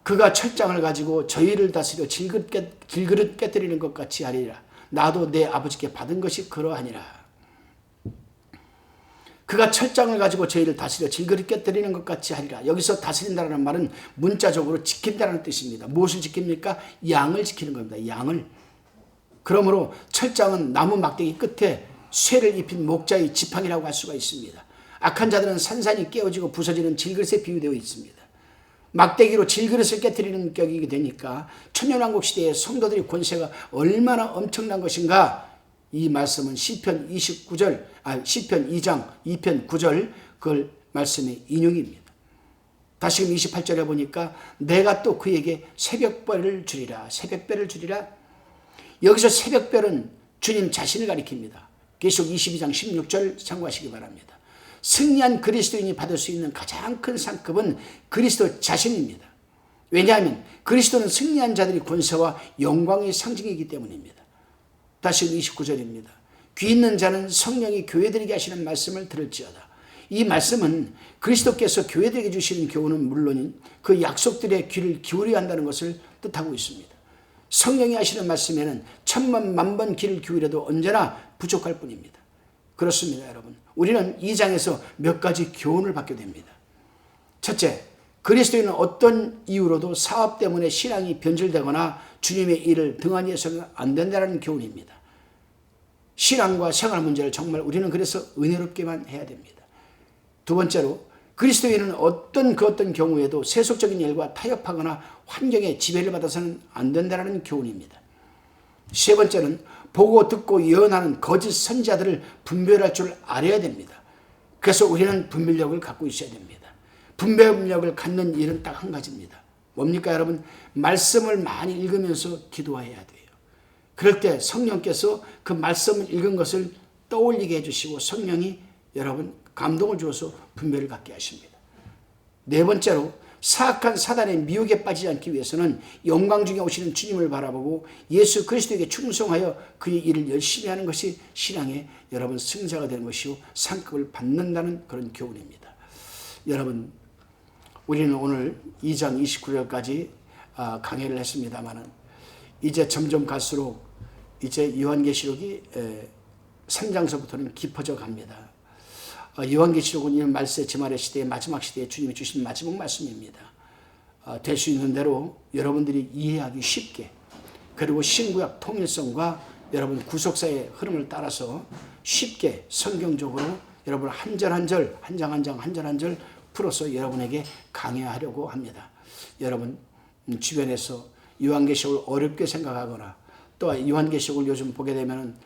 그가 철장을 가지고 저희를 다스려 질그릇 깨뜨리는 것 같이 하리라. 나도 내 아버지께 받은 것이 그러하니라. 그가 철장을 가지고 저희를 다스려 질그릇 깨뜨리는 것 같이 하리라. 여기서 다스린다는 말은 문자적으로 지킨다는 뜻입니다. 무엇을 지킵니까? 양을 지키는 겁니다. 양을. 그러므로 철장은 나무 막대기 끝에 쇠를 입힌 목자의 지팡이라고 할 수가 있습니다. 악한 자들은 산산이 깨어지고 부서지는 질그릇에 비유되어 있습니다. 막대기로 질그릇을 깨뜨리는 격이 되니까 천년왕국 시대의 성도들의 권세가 얼마나 엄청난 것인가. 이 말씀은 시편 2장 2편 9절 그 말씀의 인용입니다. 다시금 28절에 보니까 내가 또 그에게 새벽별을 주리라. 새벽별을 주리라. 여기서 새벽별은 주님 자신을 가리킵니다. 계시록 22장 16절 참고하시기 바랍니다. 승리한 그리스도인이 받을 수 있는 가장 큰 상급은 그리스도 자신입니다. 왜냐하면 그리스도는 승리한 자들의 권세와 영광의 상징이기 때문입니다. 다시 29절입니다. 귀 있는 자는 성령이 교회들에게 하시는 말씀을 들을지어다. 이 말씀은 그리스도께서 교회들에게 주시는 교훈은 물론인 그 약속들의 귀를 기울여야 한다는 것을 뜻하고 있습니다. 성령이 하시는 말씀에는 천만 만번 귀를 기울여도 언제나 부족할 뿐입니다. 그렇습니다, 여러분. 우리는 이 장에서 몇 가지 교훈을 받게 됩니다. 첫째, 그리스도인은 어떤 이유로도 사업 때문에 신앙이 변질되거나 주님의 일을 등한히 해서는 안 된다는 교훈입니다. 신앙과 생활 문제를 정말 우리는 그래서 은혜롭게만 해야 됩니다. 두 번째로 그리스도인은 어떤 경우에도 세속적인 일과 타협하거나 환경에 지배를 받아서는 안 된다는 교훈입니다. 세 번째는 보고 듣고 예언하는 거짓 선지자들을 분별할 줄 알아야 됩니다. 그래서 우리는 분별력을 갖고 있어야 됩니다. 분별력을 갖는 일은 딱 한 가지입니다. 뭡니까 여러분? 말씀을 많이 읽으면서 기도해야 돼요. 그럴 때 성령께서 그 말씀을 읽은 것을 떠올리게 해주시고 성령이 여러분 감동을 주어서 분별을 갖게 하십니다. 네 번째로 사악한 사단의 미혹에 빠지지 않기 위해서는 영광 중에 오시는 주님을 바라보고 예수 그리스도에게 충성하여 그의 일을 열심히 하는 것이 신앙의 여러분 승자가 되는 것이요 상급을 받는다는 그런 교훈입니다. 여러분 우리는 오늘 2장 29절까지 강해를 했습니다마는 이제 점점 갈수록 이제 요한계시록이 3장서부터는 깊어져 갑니다. 요한계시록은 이 말세 지말의 시대의 마지막 시대에 주님이 주신 마지막 말씀입니다. 될 수 있는 대로 여러분들이 이해하기 쉽게 그리고 신구약 통일성과 여러분 구속사의 흐름을 따라서 쉽게 성경적으로 여러분 한 절 한 절, 한 장 한 장, 한 절 한 절 풀어서 여러분에게 강해하려고 합니다. 여러분 주변에서 요한계시록을 어렵게 생각하거나 또 요한계시록을 요즘 보게 되면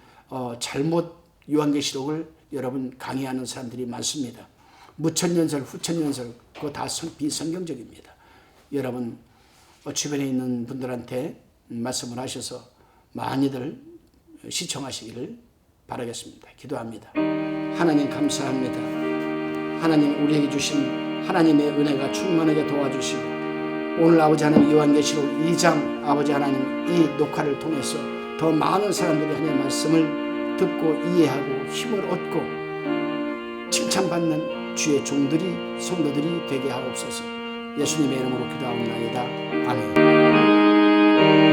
잘못 요한계시록을 여러분 강의하는 사람들이 많습니다. 무천년설, 후천년설 그거 다 비성경적입니다. 여러분 주변에 있는 분들한테 말씀을 하셔서 많이들 시청하시기를 바라겠습니다. 기도합니다. 하나님 감사합니다. 하나님 우리에게 주신 하나님의 은혜가 충만하게 도와주시고 오늘 아버지 하나님 요한계시록 2장 아버지 하나님 이 녹화를 통해서 더 많은 사람들이 하나님의 말씀을 듣고 이해하고 힘을 얻고 칭찬받는 주의 종들이 성도들이 되게 하옵소서. 예수님의 이름으로 기도하옵나이다. 아멘.